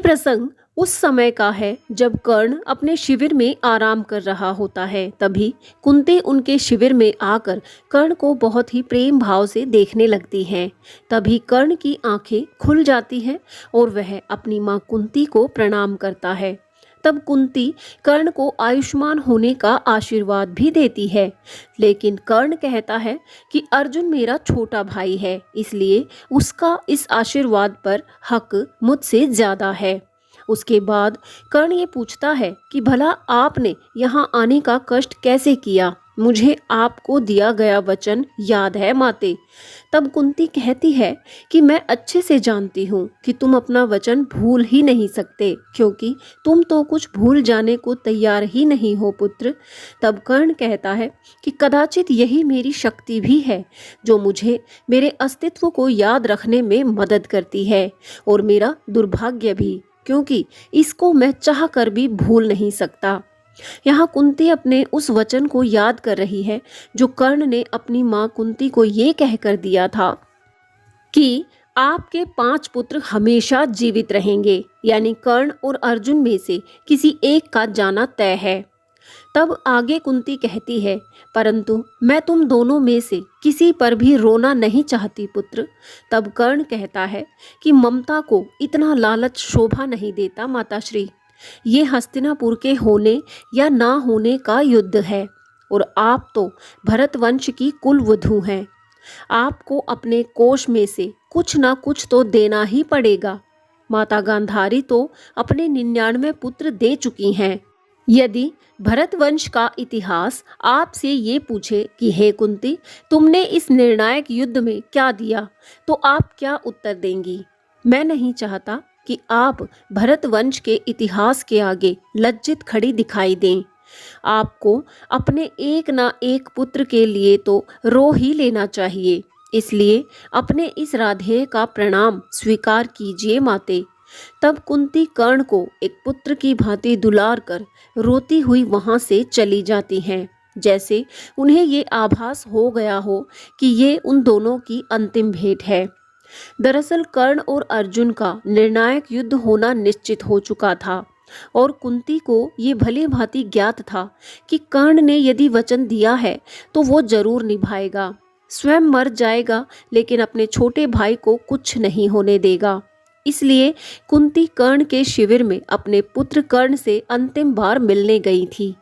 प्रसंग उस समय का है जब कर्ण अपने शिविर में आराम कर रहा होता है। तभी कुंती उनके शिविर में आकर कर्ण को बहुत ही प्रेम भाव से देखने लगती हैं। तभी कर्ण की आंखें खुल जाती हैं और वह अपनी मां कुंती को प्रणाम करता है। तब कुंती कर्ण को आयुष्मान होने का आशीर्वाद भी देती है, लेकिन कर्ण कहता है कि अर्जुन मेरा छोटा भाई है, इसलिए उसका इस आशीर्वाद पर हक मुझसे ज्यादा है। उसके बाद कर्ण ये पूछता है कि भला आपने यहाँ आने का कष्ट कैसे किया? मुझे आपको दिया गया वचन याद है माते। तब कुंती कहती है कि मैं अच्छे से जानती हूँ कि तुम अपना वचन भूल ही नहीं सकते, क्योंकि तुम तो कुछ भूल जाने को तैयार ही नहीं हो पुत्र। तब कर्ण कहता है कि कदाचित यही मेरी शक्ति भी है जो मुझे मेरे अस्तित्व को याद रखने में मदद करती है, और मेरा दुर्भाग्य भी, क्योंकि इसको मैं चाह कर भी भूल नहीं सकता। यहाँ कुंती अपने उस वचन को याद कर रही है जो कर्ण ने अपनी माँ कुंती को ये कहकर दिया था कि आपके 5 पुत्र हमेशा जीवित रहेंगे, यानी कर्ण और अर्जुन में से किसी एक का जाना तय है। तब आगे कुंती कहती है, परंतु मैं तुम दोनों में से किसी पर भी रोना नहीं चाहती पुत्र। तब कर्ण कहता है कि ममता को इतना लालच शोभा नहीं देता माताश्री। ये हस्तिनापुर के होने या ना होने का युद्ध है, और आप तो भरत वंश की कुल वधू हैं। आपको अपने कोष में से कुछ ना कुछ तो देना ही पड़ेगा। माता गांधारी तो अपने 99 पुत्र दे चुकी हैं। यदि भरत वंश का इतिहास आपसे ये पूछे कि हे कुंती, तुमने इस निर्णायक युद्ध में क्या दिया, तो आप क्या उत्तर देंगी? मैं नहीं चाहता कि आप भरत वंश के इतिहास के आगे लज्जित खड़ी दिखाई दें। आपको अपने एक ना एक पुत्र के लिए तो रो ही लेना चाहिए, इसलिए अपने इस राधेय का प्रणाम स्वीकार कीजिए माते। तब कुंती कर्ण को एक पुत्र की भांति दुलार कर रोती हुई वहां से चली जाती हैं, जैसे उन्हें ये आभास हो गया हो कि ये उन दोनों की अंतिम भेंट है। दरअसल कर्ण और अर्जुन का निर्णायक युद्ध होना निश्चित हो चुका था, और कुंती को ये भली भांति ज्ञात था कि कर्ण ने यदि वचन दिया है तो वो जरूर निभाएगा। स्वयं मर जाएगा, लेकिन अपने छोटे भाई को कुछ नहीं होने देगा। इसलिए कुंती कर्ण के शिविर में अपने पुत्र कर्ण से अंतिम बार मिलने गई थी।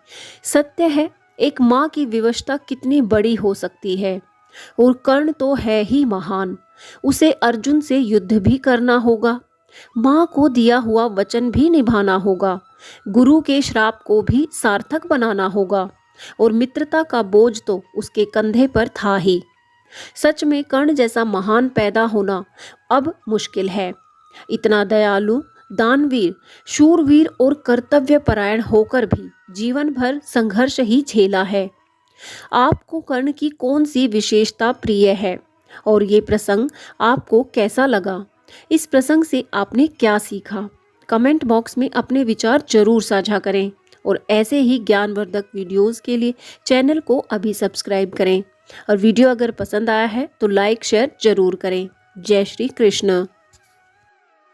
सत्य है, एक माँ की विवशता कितनी बड़ी हो सकती है, और कर्ण तो है ही महान। उसे अर्जुन से युद्ध भी करना होगा, माँ को दिया हुआ वचन भी निभाना होगा, गुरु के श्राप को भी सार्थक बनाना होगा, और मित्रता का बोझ तो उसके कंधे पर था ही। सच में कर्ण जैसा महान पैदा होना अब मुश्किल है। इतना दयालु, दानवीर, शूरवीर और कर्तव्य परायण होकर भी जीवन भर संघर्ष ही झेला है। आपको कर्ण की कौन सी विशेषता प्रिय है, और ये प्रसंग आपको कैसा लगा? इस प्रसंग से आपने क्या सीखा? कमेंट बॉक्स में अपने विचार जरूर साझा करें, और ऐसे ही ज्ञानवर्धक वीडियोस के लिए चैनल को अभी सब्सक्राइब करें। और वीडियो अगर पसंद आया है तो लाइक शेयर जरूर करें। जय श्री कृष्ण।